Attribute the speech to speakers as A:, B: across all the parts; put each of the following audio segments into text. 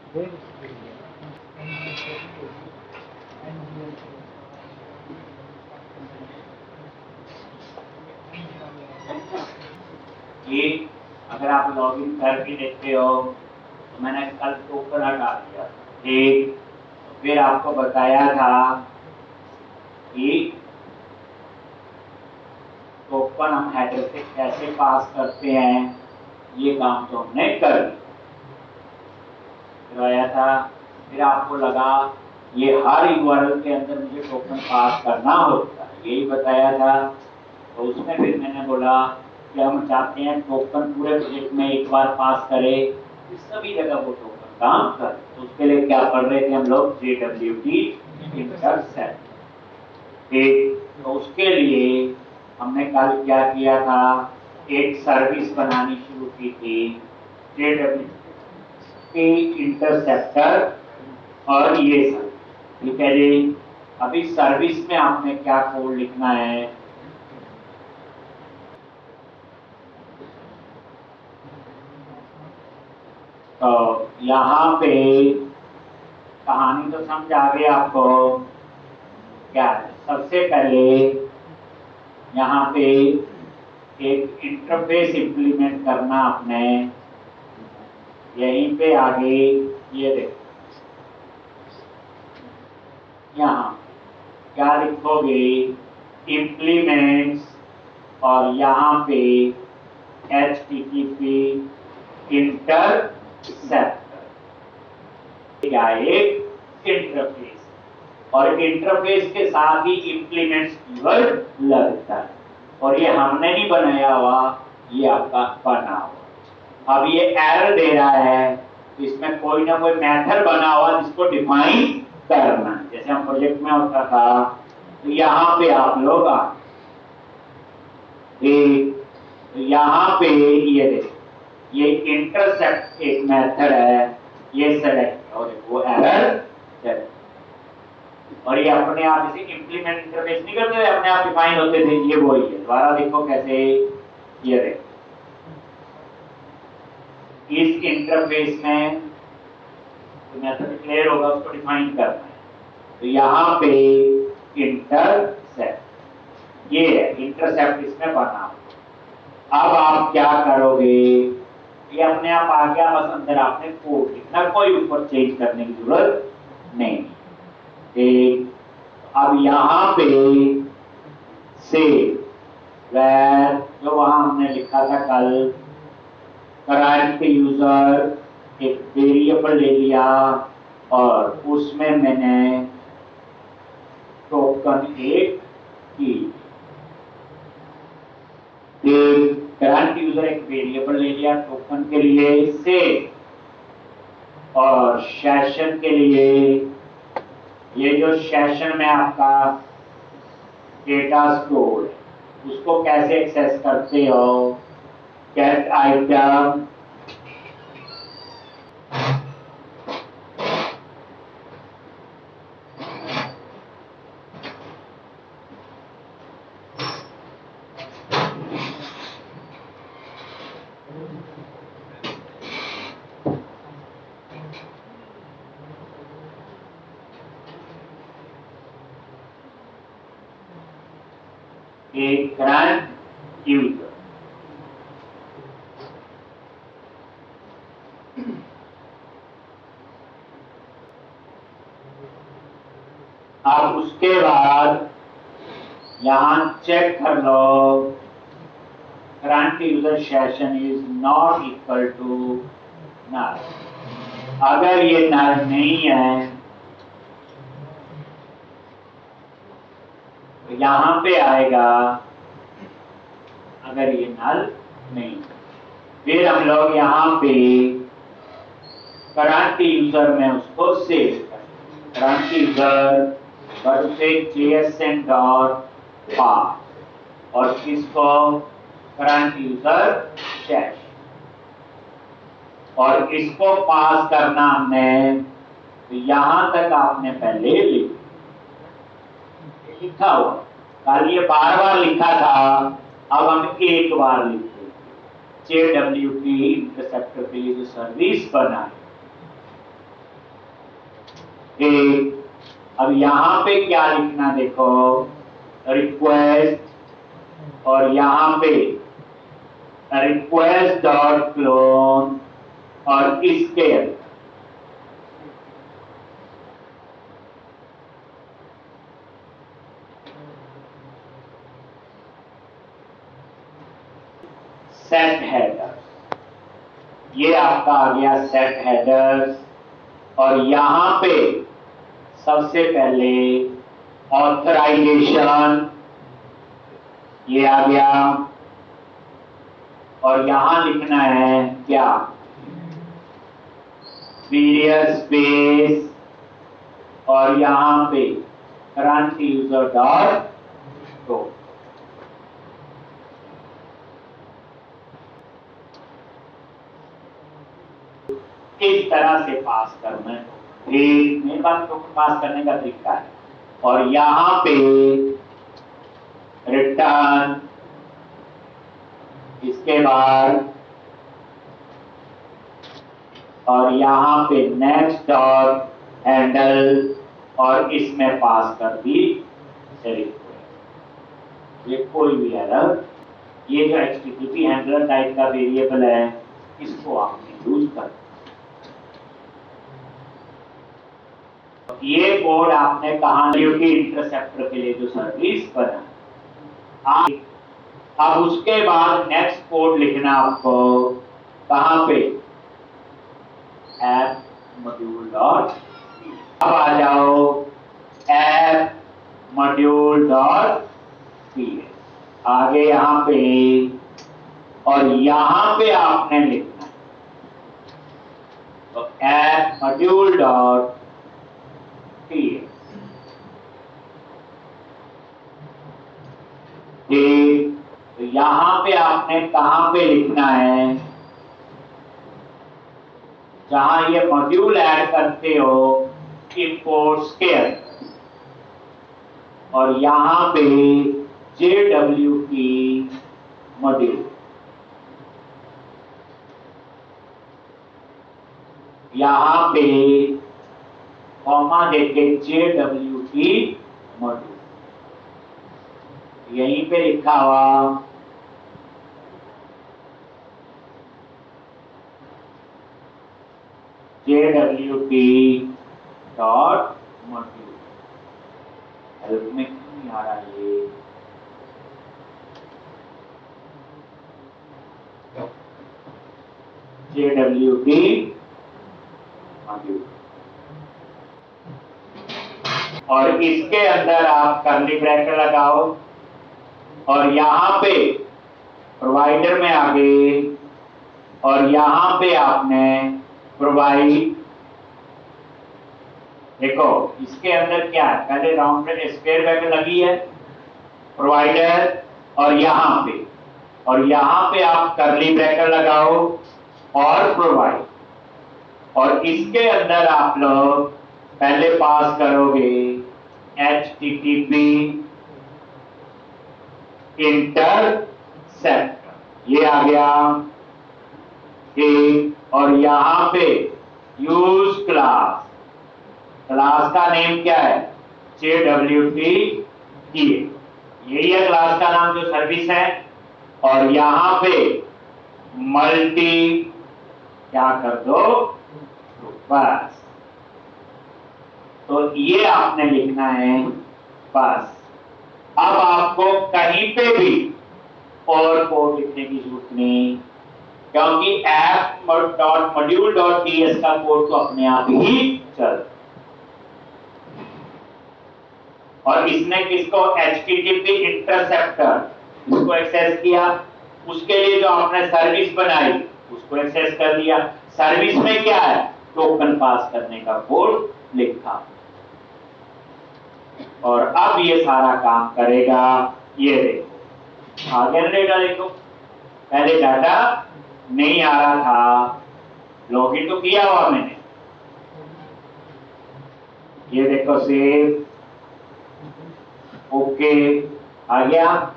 A: ये अगर आप लॉगिन करके देखते हो तो मैंने कल टोकन हटा दिया ठीक, तो फिर आपको बताया था कि टोकन हम हेडर से कैसे पास करते हैं, ये काम तो हमने कर दिया था। फिर आपको लगा ये हर यूआरएल के अंदर मुझे टोकन पास करना होता है, यही बताया था। तो उसमें फिर मैंने बोला कि हम चाहते हैं टोकन पूरे प्रोजेक्ट में एक बार पास करे, सभी जगह वो टोकन काम करे। तो उसके लिए क्या पढ़ रहे थे हम लोग, JWT इंटरसेप्ट। ठीक, तो उसके लिए हमने कल क्या किया था, एक सर्विस बनानी शुरू की थी JWT इंटरसेप्टर और ये सब, ठीक है जी। अभी सर्विस में आपने क्या कोड लिखना है, तो यहाँ पे कहानी तो समझ आ गई आपको क्या है। सबसे पहले यहाँ पे एक इंटरफेस इंप्लीमेंट करना आपने, यहीं पे आगे ये देखो, यहाँ क्या लिखोगे, इम्प्लीमेंट्स और यहाँ पे HTTP इंटरसेप्टर, क्या एक इंटरफेस, और इंटरफेस के साथ ही इम्प्लीमेंट्स कीवर्ड लगता है, और ये हमने नहीं बनाया हुआ, ये आपका बना हुआ। अब ये एरर दे रहा है, इसमें कोई ना कोई मेथड बना हुआ जिसको डिफाइन करना, जैसे हम प्रोजेक्ट में होता था। तो यहाँ पे आप लोग यहाँ पे ये देखो, ये इंटरसेप्ट एक मेथड है, ये सेलेक्ट और वो एरर सेलेक्ट, और ये अपने आप इसे इंप्लीमेंट इंटरफेस नहीं करते थे, अपने आप डिफाइन होते थे। ये वही है, दोबारा देखो कैसे, ये देखो इस इंटरफेस में मेथड डिक्लेयर होगा, उसको डिफाइन करना है। तो यहाँ पे इंटरसेप्ट, ये है इंटरसेप्ट, इसमें बना। अब आप क्या करोगे, ये अपने आप आ गया, बस अंदर आपने कोड लिखना, कोई ऊपर चेंज करने की जरूरत नहीं। ठीक, अब यहाँ पे से वैर, जो वहां हमने लिखा था कल, करंट यूजर एक वेरिएबल ले लिया और उसमें मैंने टोकन एक की। करंट यूजर एक वेरिएबल ले लिया टोकन के लिए से, और सेशन के लिए ये जो सेशन में आपका डेटा स्टोर है उसको कैसे एक्सेस करते हो, गेट आइटम एक करंट यूजर, अब उसके बाद यहां चेक कर लो, current user session is not equal to null. अगर ये नल नहीं है तो यहां पे आएगा, अगर ये नल नहीं, फिर हम लोग यहाँ पे करंट यूजर में उसको सेव करें, करंट यूजर से JSN डॉट पास, और किसको, करंट यूजर सेशन, और इसको पास करना हमने, तो यहां तक आपने पहले लिखा हुआ, कल ये बार बार लिखा था, अब हम एक बार लिखते JWT इंटरसेप्टर के लिए जो सर्विस बनाई, ठीक, अब यहाँ पे क्या लिखना देखो, रिक्वेस्ट और यहाँ पे रिक्वेस्ट डॉट क्लोन और इसके सेट हेडर्स, ये आपका आ गया सेट हेडर्स। और यहां पे सबसे पहले ऑथराइजेशन ये आ गया, और यहां लिखना है क्या, पीरियड स्पेस और यहां पे करंट यूजर डॉट को। इस तरह से पास करना है, ठीक, मेरे पास तो पास करने का तरीका है। और यहां पे रिटर्न, इसके बाद और यहां पे नेक्स्ट डॉट हैंडल और इसमें पास कर दी रिक्वेस्ट। ये कोई भी एरर, ये जो HTTP हैंडलर टाइप का वेरिएबल है इसको आपने यूज कर, ये कोड आपने कहा इंटरसेप्टर के लिए जो सर्विस बना, अब उसके बाद नेक्स्ट कोड लिखना आपको कहां पे, ऐप मॉड्यूल डॉट, अब आ जाओ ऐप मॉड्यूल डॉट पीएस, आगे यहां पे और यहां पे आपने लिखना है तो ऐप मॉड्यूल डॉट पीएस। ठीक, तो यहां पे आपने कहां पे लिखना है, जहां ये मॉड्यूल ऐड करते हो इंपोर्ट्स के अंदर, और यहां पे JWT मॉड्यूल, यहां पे कॉमा देके JWT मॉड्यूल, यहीं पे लिखा हुआ JWT डॉट मॉड्यूल। हेल्प में क्यों नहीं आ रहा ये, JWT मॉड्यूल, और इसके अंदर आप कर्ली ब्रैकेट लगाओ और यहां पे प्रोवाइडर में आगे और यहां पे आपने प्रोवाइड, देखो इसके अंदर क्या है, पहले राउंड में स्क्वायर ब्रैकेट लगी है प्रोवाइडर और यहां पे आप कर्ली ब्रैकेट लगाओ और प्रोवाइड, और इसके अंदर आप लोग पहले पास करोगे HTTP इंटरसेप्टर, ये आ गया ठीक, और यहां पे यूज क्लास, क्लास का नेम क्या है, JWT की, यही है क्लास का नाम जो सर्विस है, और यहां पे मल्टी क्या कर दो बस, तो ये आपने लिखना है बस। अब आपको कहीं पे भी और कोड लिखने की जरूरत नहीं, क्योंकि app.module.ts का कोड तो अपने आप ही चल, और इसने किसको, HTTP इंटरसेप्टर, इसको एक्सेस किया, उसके लिए जो आपने सर्विस बनाई उसको एक्सेस कर लिया। सर्विस में क्या है, टोकन पास करने का कोड लिखा, और अब ये सारा काम करेगा। ये देखो आगे डेटा देखो, पहले डाटा नहीं आ रहा था, लॉगिन तो किया हुआ मैंने, ये देखो सेव, ओके आ गया,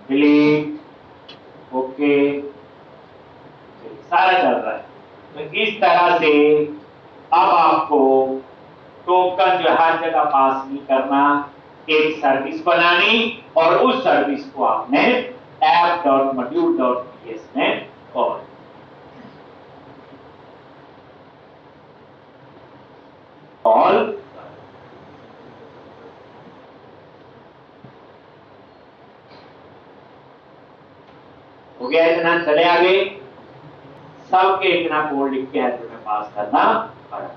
A: डिलीट, ओके, सारा चल रहा है। तो इस तरह से अब आपको टोकन चार जगह पास नहीं करना, एक सर्विस बनानी और उस सर्विस को आपने app.module.ps में कॉल। हो गया इतना, चले आगे। सबके इतना कोड लिख के तुम्हें पास करना पड़ा।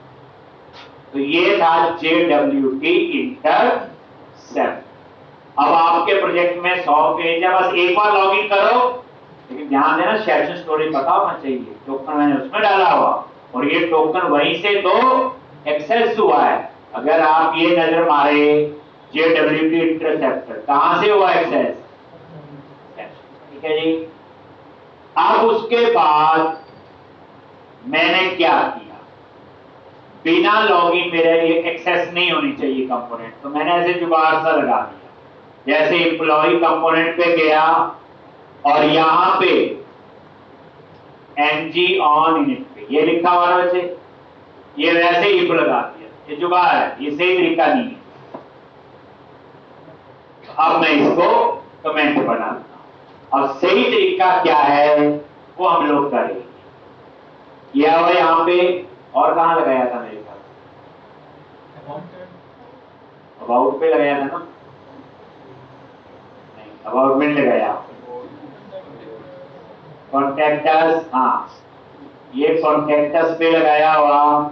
A: तो ये था JWT इंटरसेप्ट। अब आपके प्रोजेक्ट में 100 पेज है, बस एक बार लॉगिन करो, लेकिन ध्यान देना सेशन स्टोरेज पता होना चाहिए। टोकन मैंने उसमें डाला हुआ और ये टोकन वहीं से तो एक्सेस हुआ है। अगर आप ये नजर मारे JWT इंटरसेप्टर कहां से हुआ एक्सेस, ठीक है जी। अब उसके बाद मैंने क्या किया, बिना लॉगिन मेरे लिए एक्सेस नहीं होनी चाहिए कंपोनेंट, तो मैंने ऐसे जुगाड़ सा लगा दिया। जैसे एम्प्लॉय कंपोनेंट पे गया और यहां पे ng on init पे ये लिखा हुआ है बच्चे, ये वैसे ही लगा दिया। ये जुगाड़ है, ये सही तरीका नहीं है। अब मैं इसको कमेंट बनाता हूं। अब सही तरीका क्या है वो हम लोग करेंगे। यह हुआ यहां पे, और कहां लगाया था मेरे ख्याल, अबाउट पे लगाया था ना, नहीं अबाउट में लगाया, कॉन्टैक्टस, हाँ ये कॉन्टैक्टस पे लगाया हुआ,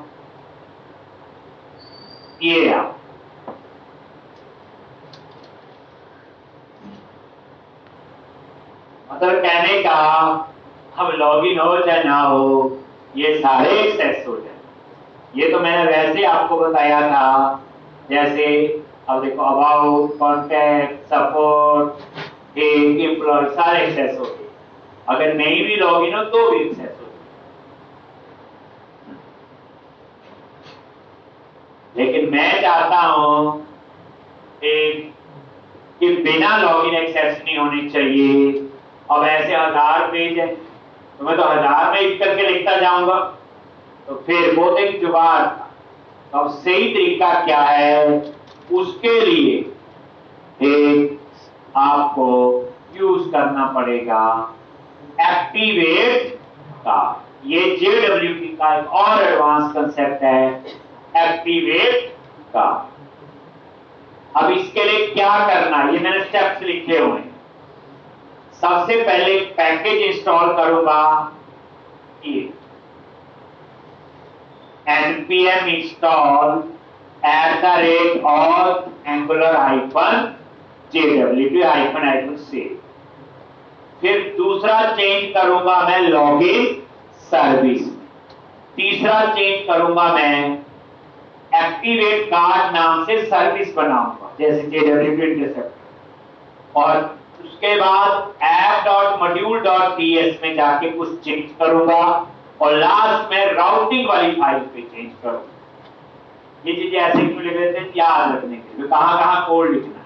A: ये आप मतलब कहने का हम लॉगिन हो चाहे ना हो ये सारे एक्सेस हो जाए। ये तो मैंने वैसे आपको बताया था, जैसे अब देखो अबाउट, कॉन्टैक्ट, सपोर्ट, एम्प्लॉय सारे एक्सेस हो गए। अगर नहीं भी लॉगिन हो तो भी एक्सेस हो, लेकिन मैं चाहता हूं कि बिना लॉगिन एक्सेस नहीं होनी चाहिए। अब ऐसे 1000 पेज है तो मैं तो 1000 में लिख करके लिखता जाऊंगा, तो फिर वो एक जुगाड़ था। अब सही तरीका क्या है, उसके लिए एक आपको यूज करना पड़ेगा एक्टिवेट का। ये JWT का एक और एडवांस कंसेप्ट है एक्टिवेट का। अब इसके लिए क्या करना, ये मैंने स्टेप्स लिखे हुए हैं। सबसे पहले पैकेज इंस्टॉल करूंगा, ये npm install @auth_jwt-c। फिर दूसरा चेंज करूंगा मैं लॉगिन सर्विस। तीसरा चेंज करूंगा मैं एक्टिवेट कार्ड नाम से सर्विस बनाऊंगा, जैसे JWT इंटरसेप्ट। और उसके बाद app.module.ps में जाके कुछ चेंज करूंगा और लास्ट में राउटिंग वाली फाइल पे चेंज करूंगा। ये चीजें ऐसे क्यों लिख देते हैं, याद रखने के लिए कहां कहां कोड लिखना है।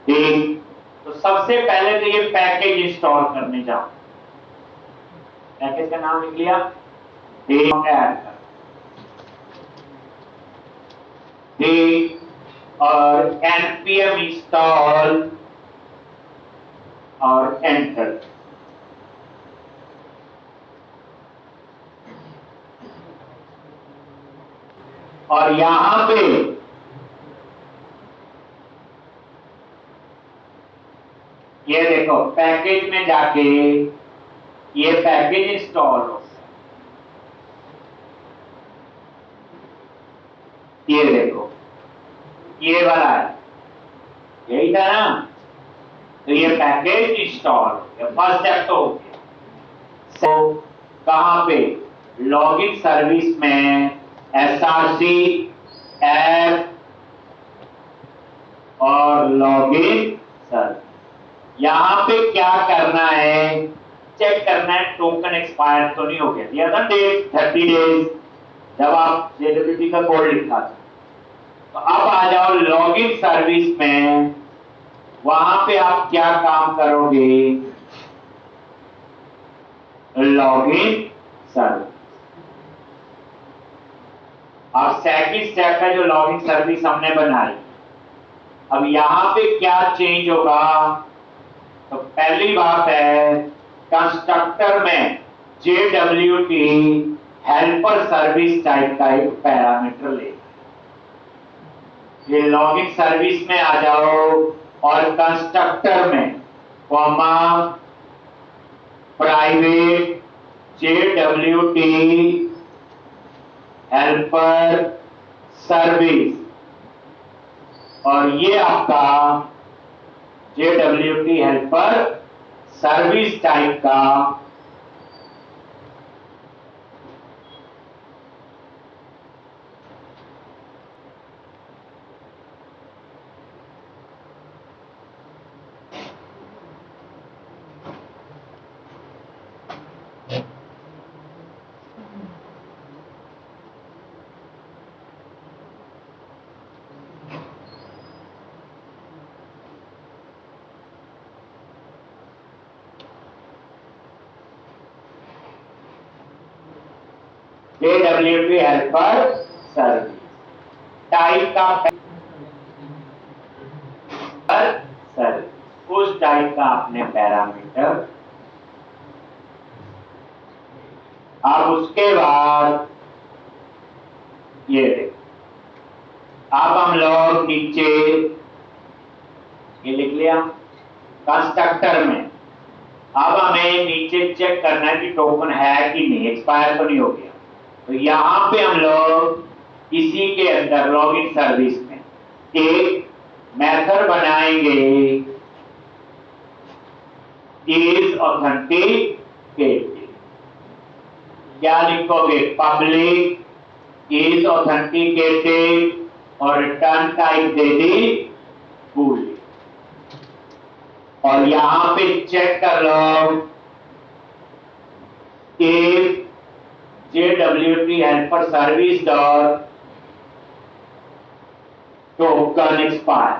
A: ठीक, तो सबसे पहले तो ये पैकेज इंस्टॉल करने जाओ। पैकेज का नाम लिख लिया, ऐड कर, और npm इंस्टॉल और एंटर। और यहां पे ये देखो पैकेज में जाके ये पैकेज इंस्टॉल हो, ये देखो ये वाला है, यही था ना। तो ये पैकेज इंस्टॉल हो गया, फर्स्ट स्टेप तो हो गया। तो कहां पे, लॉगिन सर्विस में src ऐप और लॉगिन सर्विस। यहां पे क्या करना है, चेक करना है टोकन एक्सपायर तो नहीं हो गया। दिया था डेट 30 डेज जब आप JWT का कोड लिखा था। तो अब आ जाओ लॉगिन सर्विस में, वहां पे आप क्या काम करोगे, लॉगिन सर्विस। अब सेकंड स्टेप है जो लॉगिन सर्विस हमने बनाई। अब यहां पे क्या चेंज होगा? तो पहली बात है कंस्ट्रक्टर में JWT हेल्पर सर्विस टाइप का एक पैरामीटर ले। ये लॉगिन सर्विस में आ जाओ और कंस्ट्रक्टर में comma private JWT helper service, और ये आपका JWT हेल्पर सर्विस टाइप का JWT हेल्पर सर्विस टाइप का सर्विस, उस टाइप का आपने पैरामीटर। अब उसके बाद ये अब हम लोग नीचे ये लिख लिया कंस्ट्रक्टर में। अब हमें नीचे चेक करना है कि टोकन है कि नहीं, एक्सपायर तो नहीं हो गया। तो यहां पे हम लोग इसी के अंदर लॉगिन सर्विस में एक मेथड बनाएंगे, इज ऑथेंटिकेटेड। क्या लिखोगे? पब्लिक इज ऑथेंटिकेटेड और रिटर्न टाइप दे दी बूलियन। और यहां पे चेक कर लो कि JWT helper service dot token expire.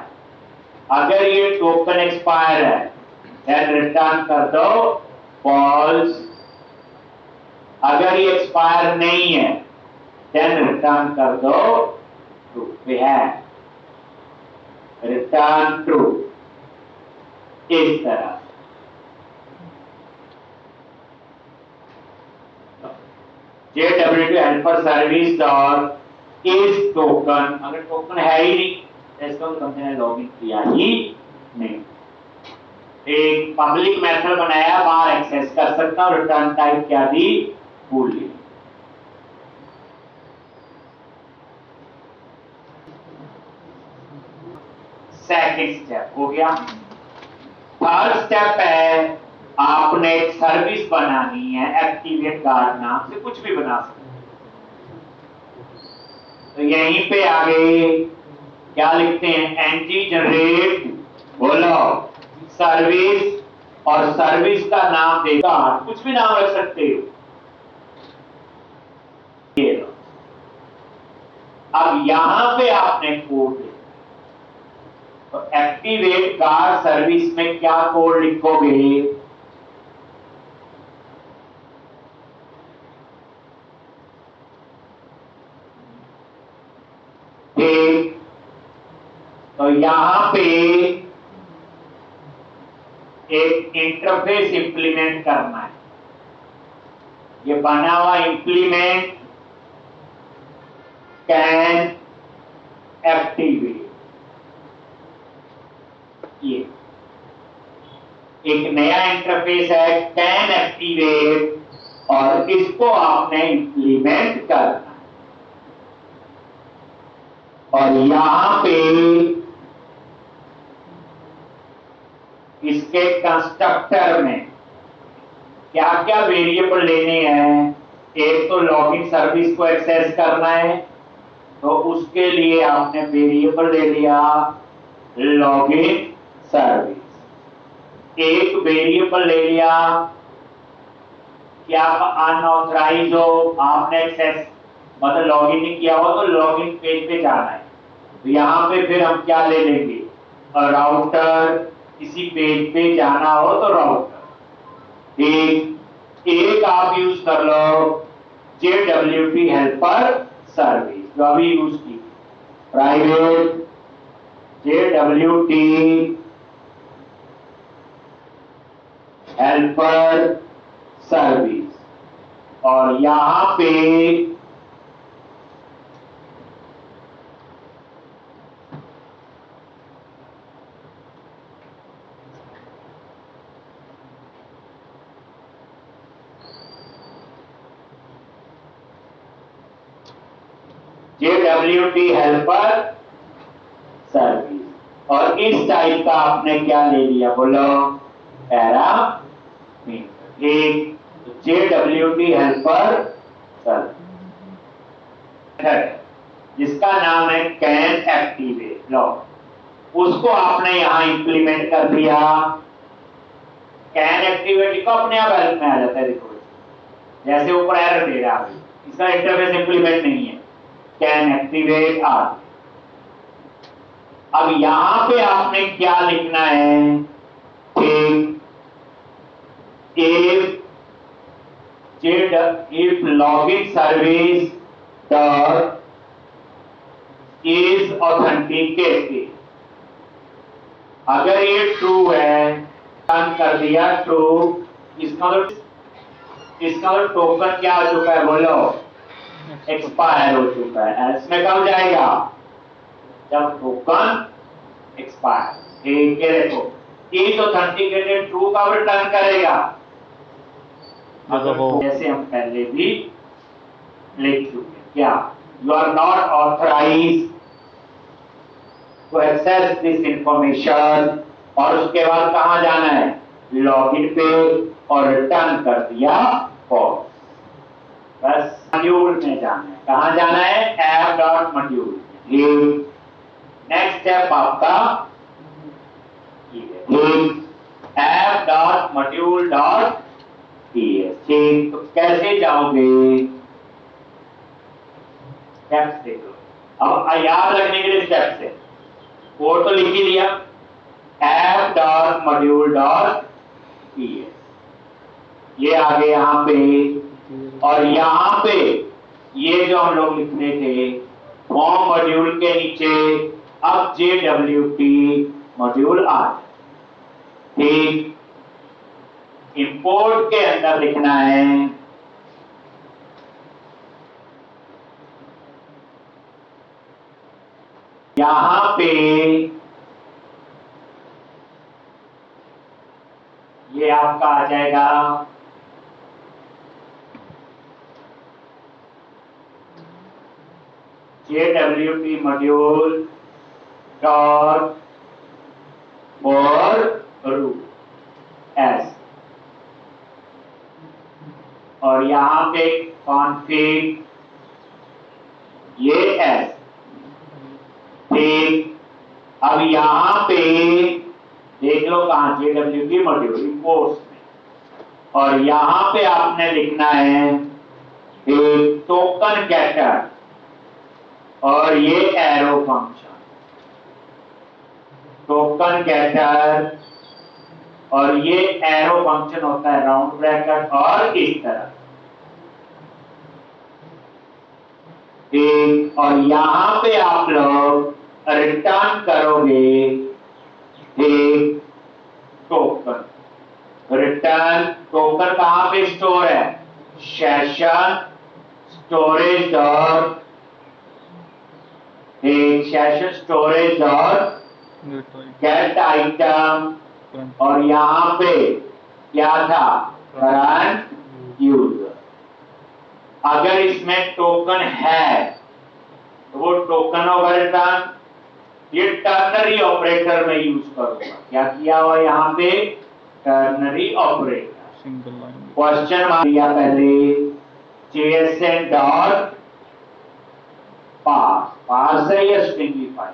A: अगर ये टोकन एक्सपायर है देन रिटर्न कर दो फॉल्स। अगर ये एक्सपायर नहीं है देन रिटर्न कर दो true. We have return true. इस तरह JWT helper service dot is token. अगर टोकन है ही नहीं इसको कंपनी ने लॉगिन किया ही नहीं। एक पब्लिक मेथड बनाया, बाहर एक्सेस कर सकता हूं। रिटर्न टाइप क्या दी? बूलियन। सेकंड स्टेप हो गया। थर्ड स्टेप है आपने एक सर्विस बनानी है, एक्टिवेट कार्ड नाम से कुछ भी बना सकते। तो यहीं पे आगे क्या लिखते हैं? एंटी जनरेट बोलो सर्विस, और सर्विस का नाम देगा, कुछ भी नाम रख सकते हो। अब यहां पे आपने कोड, तो एक्टिवेट कार्ड सर्विस में क्या कोड लिखोगे? ठीक, तो यहां पे एक इंटरफेस इंप्लीमेंट करना है। ये बना हुआ इंप्लीमेंट कैन एक्टिवेट, ये एक नया इंटरफेस है कैन एक्टिवेट, और इसको आपने इंप्लीमेंट करना है। और यहां पे इसके कंस्ट्रक्टर में क्या क्या वेरिएबल लेने हैं? एक तो लॉगिन सर्विस को एक्सेस करना है, तो उसके लिए आपने वेरिएबल ले लिया लॉगिन सर्विस। एक वेरिएबल ले लिया कि आप अनऑथराइज हो, आपने एक्सेस मतलब लॉगिन नहीं किया हो, तो लॉगिन पेज पे जाना है। तो यहाँ पे फिर हम क्या ले लेंगे? राउटर, किसी पेज पे जाना हो तो राउटर। एक आप यूज कर लो JWT हेल्पर सर्विस। जो अभी यूज की, प्राइवेट JWT हेल्पर सर्विस, और यहां पे JWT हेल्पर सर्विस, और इस टाइप का आपने क्या ले लिया बोलो, पैरामीटर। एक JWT हेल्पर सर्विस जिसका नाम है कैन एक्टिवेट, लो उसको आपने यहां इंप्लीमेंट कर दिया। कैन एक्टिवेट को अपने आप हेल्प में आ जाता है, देखो जैसे ऊपर एरर दे रहा है, इसका इंटरफेस इंप्लीमेंट नहीं है, कैन एक्टिवेट आ। अब यहां पे आपने क्या लिखना है, if login service dot is authenticated, अगर ये ट्रू है, रन कर दिया ट्रू, इसका तो टोकन क्या हो चुका है बोलो, एक्सपायर हो चुका है। इसमें कब जाएगा, जब टोकन एक्सपायर। ठीक है, देखो इज ऑथेंटिकेटेड ट्रू का रिटर्न करेगा, जैसे हम पहले भी लिख चुके, क्या you are not authorised to access this information, और उसके बाद कहां जाना है, लॉगिन पे, और रिटर्न कर दिया फॉल्स। बस मॉड्यूल में जाना है, कहां जाना है, app dot module. Next step आपका app dot module dot TS. ठीक, तो कैसे जाओगे, स्टेप्स देखो। अब याद रखने के लिए स्टेप्स है, कोड तो लिख ही लिया, app dot module dot TS, ये आगे यहां पे, और यहां पे ये जो हम लोग लिखने थे फॉर्म मॉड्यूल के नीचे अब JWT मॉड्यूल आ जाए। ठीक, इंपोर्ट के अंदर लिखना है यहां पे, ये आपका आ जाएगा JWT module dot for root s, और यहां पे कॉन्फिग ये एस। ठीक, अब यहां पे देख लो कहां, JWT मॉड्यूल इंपोर्ट्स में, और यहां पे आपने लिखना है एक टोकन गेटर, और ये एरो फंक्शन, टोकन गेटर, और ये एरो फंक्शन होता है राउंड ब्रैकेट और इस तरह। ठीक, और यहां पे आप लोग रिटर्न करोगे एक टोकन, रिटर्न टोकन कहां पे स्टोर है, session storage dot, session storage dot get item, और यहां पे क्या था, करंट यूजर। अगर इसमें टोकन है तो वो टोकन होगा रिटर्न, ये टर्नरी ऑपरेटर में यूज करूंगा, क्या किया हुआ यहां पे, टर्नरी ऑपरेटर। क्वेश्चन मार्क दिया पहले, JSN डॉट पार्स, पार्स है या स्ट्रिंगिफाई,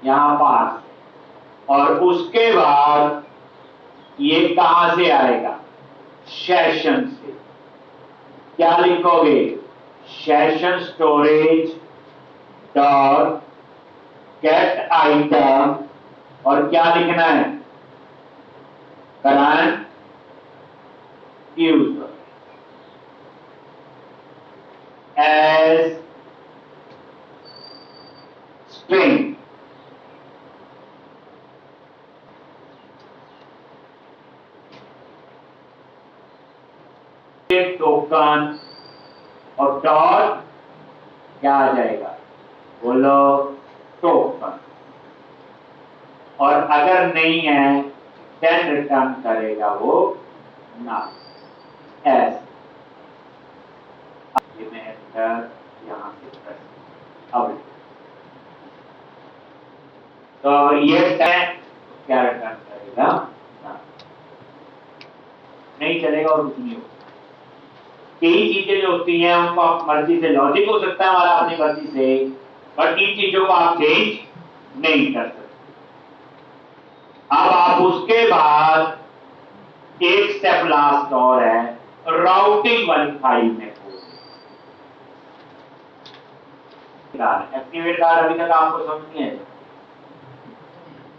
A: यहां पार्स, और उसके बाद ये कहां से आएगा, सेशन से, क्या लिखोगे, session storage dot get item, और क्या लिखना है, current user as string, token और डॉट क्या आ जाएगा, बोलो टोकन। और अगर नहीं है देन रिटर्न करेगा वो ना एस। ये मैं एंटर यहां से प्रेस, अब तो ये टैग क्या रिटर्न करेगा ना, नहीं चलेगा और कुछ नहीं होगा। कई चीजें जो होती हैं उनको आप मर्जी से, लॉजिक हो सकता है हमारा अपनी मर्जी से, बट इन चीजों को आप चेंज नहीं कर सकते। अब आप उसके बाद एक स्टेप लास्ट और है, राउटिंग वाली फाइल में एक्टिवेट कार्ड अभी तक आपको समझ नहीं है,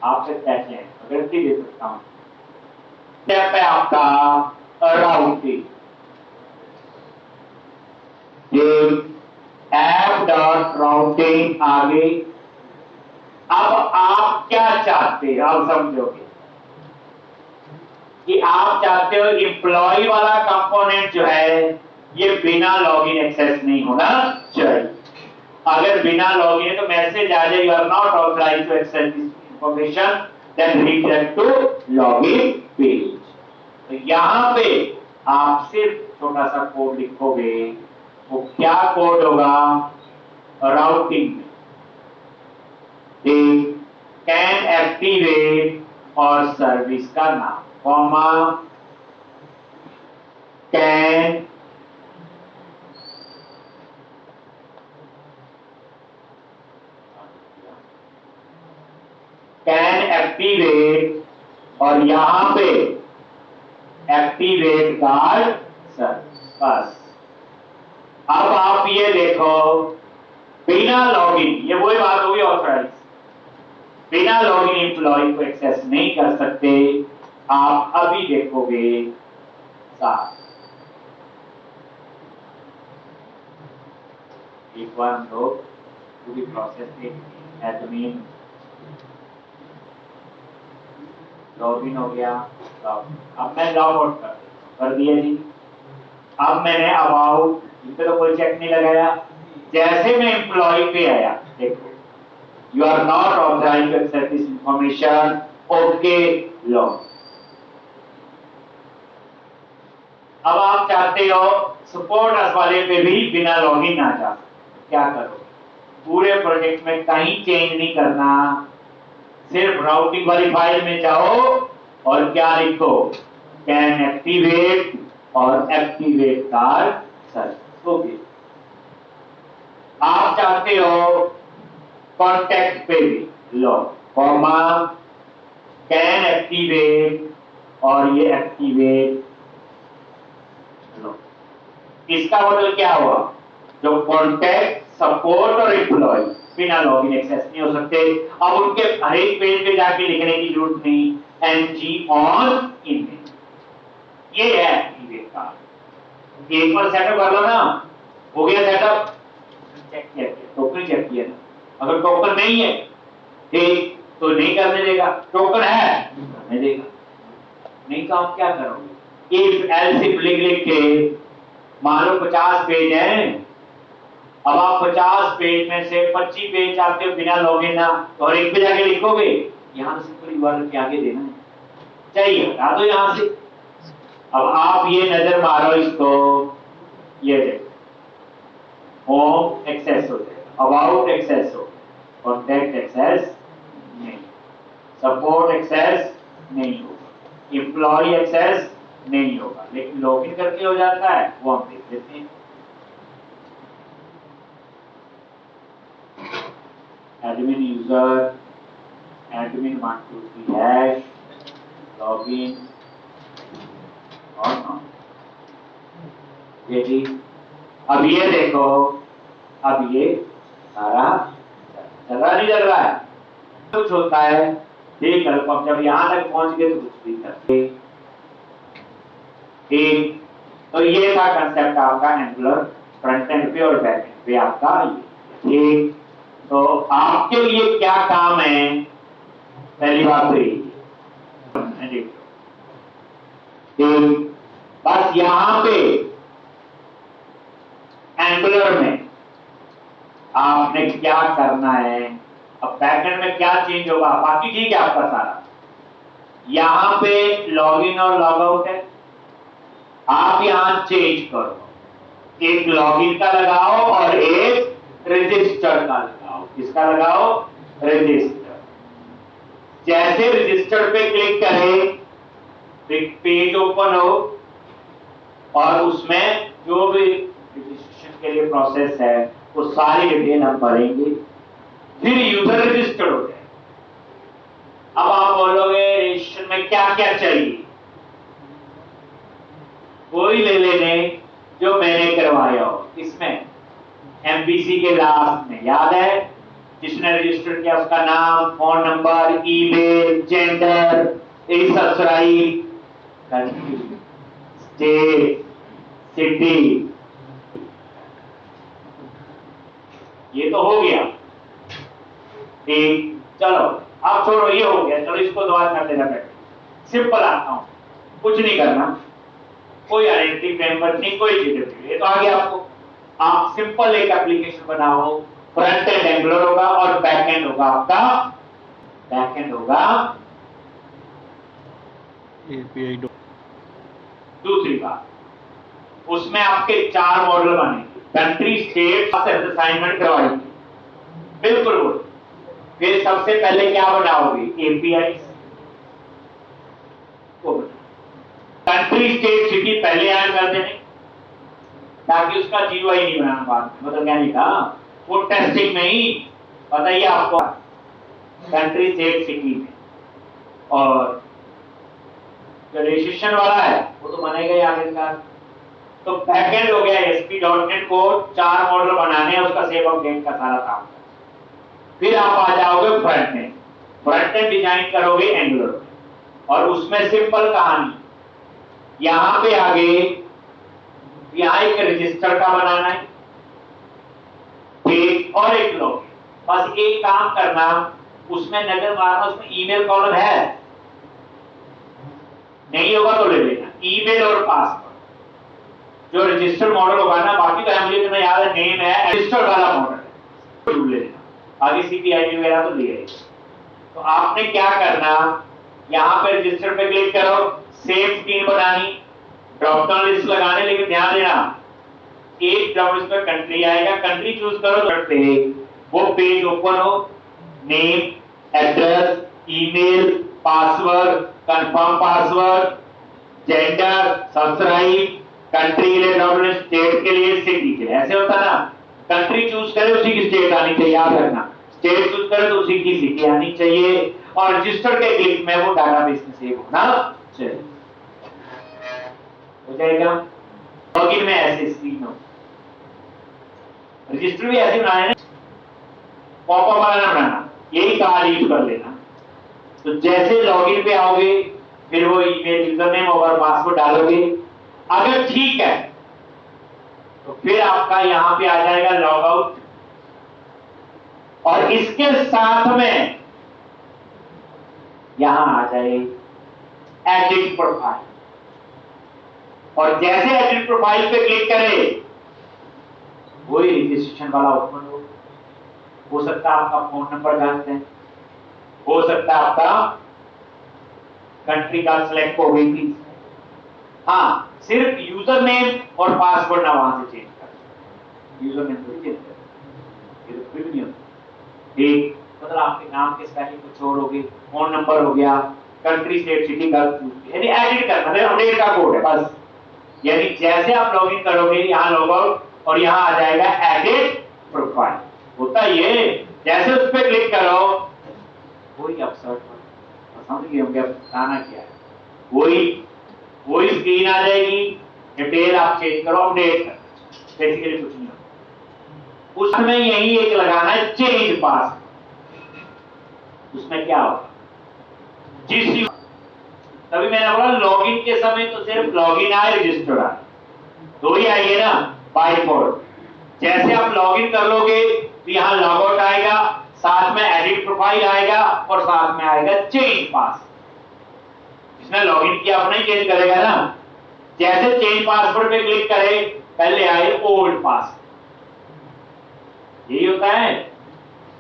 A: आपसे कैसे हैं अगर दे सकता हूं। स्टेप है आपका राउटिंग, ऐप डॉट राउटिंग आगे। अब आप क्या चाहते हैं, आप समझोगे कि आप चाहते हो एम्प्लॉय वाला कंपोनेंट जो है ये बिना लॉगिन एक्सेस नहीं होना चाहिए। अगर बिना लॉगिन है तो मैसेज आ जाए you are not authorised to access this information, then redirect to login page. तो यहां पे आप सिर्फ छोटा सा कोड लिखोगे, वो क्या कोड होगा, राउटिंग में कैन एक्टिवेट और सर्विस का नाम, कॉमा कैन एक्टिवेट और यहां पे एक्टिवेट कार्ड सर्विस, बस। अब आप ये देखो बिना लॉगिन, ये वही बात होगी ऑथराइज, बिना लॉगिन एम्प्लॉय को एक्सेस नहीं कर सकते। आप अभी देखोगे साथ, एक बार हम लोग पूरी प्रोसेस देखते। एडमिन लॉगिन हो गया, अब मैं लॉग आउट कर दिया जी। अब मैंने अबाउट इस पे तो कोई चेक नहीं लगाया, जैसे मैं एम्प्लॉय पे आया देखो you are not authorised to access this information, okay log. अब आप चाहते हो सपोर्ट अस वाले पे भी बिना लॉगिन ना जा, क्या करो, पूरे प्रोजेक्ट में कहीं चेंज नहीं करना, सिर्फ राउटिंग वाली फाइल में जाओ और क्या लिखो, कैन एक्टिवेट और एक्टिवेट कार्ड सर्विस, ओके। आप चाहते हो कॉन्टेक्ट पे भी लो, कॉमा कैन एक्टिवेट और ये एक्टिवेट लो। इसका मतलब क्या हुआ, जो कॉन्टेक्ट सपोर्ट और एम्प्लॉय बिना लॉगिन एक्सेस नहीं हो सकते। अब उनके हर एक पेज पे जाके लिखने की जरूरत नहीं, एनजी ऑन इमेज, ये है एक्टिवेट कार्ड। एक बार सेटअप कर लो ना, हो गया सेटअप, चेक किया, टोकन चेक किया ना, अगर टोकन नहीं है ठीक तो नहीं करने देगा, टोकन है करने देगा, नहीं तो आप क्या करोगे, इफ एल्स इफ लिख के, मान लो 50 पेज हैं, अब आप 50 पेज में से 25 पेज चाहते हो बिना लॉगिन ना, तो और एक पे जाके लिखोगे, यहां से पूरी यूआरएल के आगे देना है, चाहिए हटा दो यहां से। अब आप ये नजर मारो इसको, ये देखो होम एक्सेस हो जाएगा, अबाउट एक्सेस हो, कॉन्टैक्ट एक्सेस नहीं, सपोर्ट एक्सेस नहीं होगा, एम्प्लॉय एक्सेस नहीं होगा, लेकिन लॉगिन करके हो जाता है, वो हम देख लेते हैं। Admin user admin 123 hash login और नॉट, ये जी। अब ये देखो, अब ये सारा चल रहा नहीं चल रहा है, कुछ होता है ठीक है, अब जब यहां तक पहुंच गए तो कुछ भी करते ठीक। तो ये था कंसेप्ट आपका एंगुलर फ्रंट एंड पे और बैक एंड पे आपका ये ठीक। तो आपके लिए क्या काम है, पहली बात तो ये बस यहां पे एंगुलर में आपने क्या करना है। अब बैकएंड में क्या चेंज होगा, बाकी ठीक है आपका सारा। यहां पे लॉगिन और लॉग आउट है, आप यहां चेंज करो, एक लॉगिन का लगाओ और एक रजिस्टर का लगाओ। किसका लगाओ, रजिस्टर। जैसे रजिस्टर पे क्लिक करें, पेज ओपन हो और उसमें जो भी रजिस्ट्रेशन के लिए प्रोसेस है वो सारी डिटेल हम भरेंगे, फिर यूजर रजिस्टर हो जाए। अब आप बोलोगे रजिस्ट्रेशन में क्या क्या चाहिए, कोई ले लेने जो मैंने करवाया हो। इसमें एमबीसी के लास्ट में याद है, जिसने रजिस्टर किया उसका नाम, phone number, email, gender, subscribe, country, state, city, ये तो हो गया। ठीक, चलो अब छोड़ो, ये हो गया। चलो इसको दोबारा कर देना। सिंपल आता हूं, कुछ नहीं करना, कोई आइडेंटिटी फ्रेमवर्क नहीं, कोई चीज नहीं, ये तो आ गया आपको। आप सिंपल एक एप्लीकेशन बनाओ, फ्रंट एंड एंगुलर होगा और बैक एंड होगा आपका, बैक एंड होगा
B: एपीआई।
A: दूसरी बात, उसमें आपके 4 मॉडल बनेंगे, कंट्री, स्टेट, असाइनमेंट करवाई, बिल्कुल वो। फिर सबसे पहले क्या बनाओगे, एपीआई को बनाओ। कंट्री, स्टेट, सिटी पहले ऐड कर देने, ताकि उसका जीवाई नहीं बनाना बाद में। मतलब क्या नहीं कहा, वो टेस्टिंग में ही बताइए आपको, कंट्री, स्टेट, सिटी में। और जो रजिस्ट्रेशन वाला है वो तो बनेगा ही आखिरकार। तो बैकएंड हो गया ASP.NET कोड, 4 मॉडल बनाने हैं, उसका सेव अपडेट का सारा काम। फिर आप आ जाओगे front end, front end design करोगे एंगुलर, और उसमें सिंपल कहानी, यहां पे आगे यहां एक रजिस्टर का बनाना है, एक और एक लॉगिन। बस एक काम करना, उसमें नजर मारना, उसमें ईमेल कॉलम है, नहीं होगा तो ले लेना, ईमेल और पासवर्ड जो रजिस्टर मॉडल होगा ना। बाकी तो मुझे तुम्हें याद है, नेम है, रजिस्टर वाला मॉडल है, ले लेना। आगे सीपीआईडी वगैरह तो लिए। तो आपने क्या करना, यहां पे रजिस्टर पे क्लिक करो, सेव स्क्रीन बनानी, ड्रॉप डाउन लिस्ट लगाने, लेकिन ध्यान देना एक ड्रॉप लिस्ट में कंट्री आएगा, कंट्री चूज करो, पे वो पेज ओपन हो, name, address, email, password, confirm password, gender, subscribe, country के लिए ड्रॉप लिस्ट, स्टेट के लिए, सिटी के लिए। ऐसे होता ना, कंट्री चूज करे उसी की स्टेट आनी चाहिए, याद रखना। स्टेट चूज करे तो उसी की सिटी आनी चाहिए, और रजिस्टर के क्लिक में वो डाटाबेस में सेव होना चाहिए। हो जाएगा। लॉगिन में ऐसे स्क्रीन हो, रजिस्टर भी ऐसे बनाना है, पॉपअप वाला ना बनाना, यही कार्ड यूज कर लेना। तो जैसे लॉगिन पे आओगे, फिर वो ईमेल, यूजर नेम और पासवर्ड डालोगे। अगर ठीक है तो फिर आपका यहां पे आ जाएगा लॉग आउट, और इसके साथ में यहां आ जाए एडिट प्रोफाइल, और जैसे एडिट प्रोफाइल पे क्लिक करें, वही रजिस्ट्रेशन वाला ओपन हो सकता है आपका फोन नंबर जानते हैं, हो सकता है आपका कंट्री का सिलेक्ट हो गई थी। हाँ, सिर्फ यूजर नेम और पासवर्ड ना वहां से चेंज कर, यूजर नेम को चेंज कर, ये तो फिर नहीं होता। ठीक, मतलब आपके नाम के स्पेलिंग कुछ और हो गई, फोन नंबर हो गया, कंट्री, स्टेट, सिटी का, यानी एडिट करना है, अपडेट का कोड है बस। यानी जैसे आप लॉगिन करोगे, यहाँ लॉग आउट, और यहाँ आ जाएगा एडिट प्रोफाइल। होता ये, जैसे उस पर क्लिक करो, वही अपसर्ट समझ गए होंगे अब बताना क्या है, वही स्क्रीन आ जाएगी, डिटेल आप चेंज करो, अपडेट कर, बेसिकली कुछ नहीं होगा। उसमें यही एक लगाना है चेंज पास, उसमें क्या होगा, जिस तभी मैंने बोला लॉगिन के समय तो सिर्फ लॉगिन आए, रजिस्टर आए, दो ही आएंगे ना बाय डिफॉल्ट। जैसे आप लॉगिन कर लोगे तो यहाँ लॉग आउट आएगा, प्रोफाइल आएगा और साथ में आएगा चेंज पास। इसने लॉगिन किया अपना ही चेंज करेगा ना। जैसे चेंज पासवर्ड पे क्लिक करे पहले आए ओल्ड पासवर्ड, यही होता है।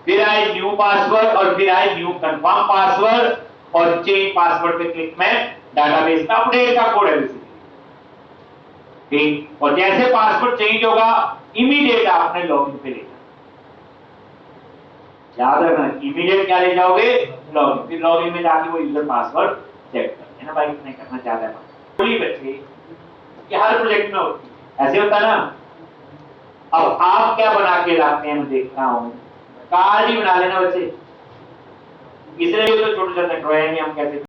A: फिर आए न्यू पासवर्ड और फिर आए न्यू कंफर्म पासवर्ड और चेंज पासवर्ड पे क्लिक में डाटाबेस में अपडेट का कोड है। ठीक, और जैसे पासवर्ड चेंज होगा इमीडिएट आपने लॉगिन पे ले जाना। याद रखना इमीडिएट क्या ले जाओगे, लॉगिन। फिर लॉगिन में जाके वो यूजर पासवर्ड चेक करते हैं ना भाई, कितने करना चाहता है थोड़ी बच्चे, ये हर प्रोजेक्ट में होती है, ऐसे होता ना। अब आप क्या बना के लाते हैं मैं देखता हूं, कार्ड ही बना लेना बच्चे, इसलिए तो छोटे छोटे ड्राइंग हम कैसे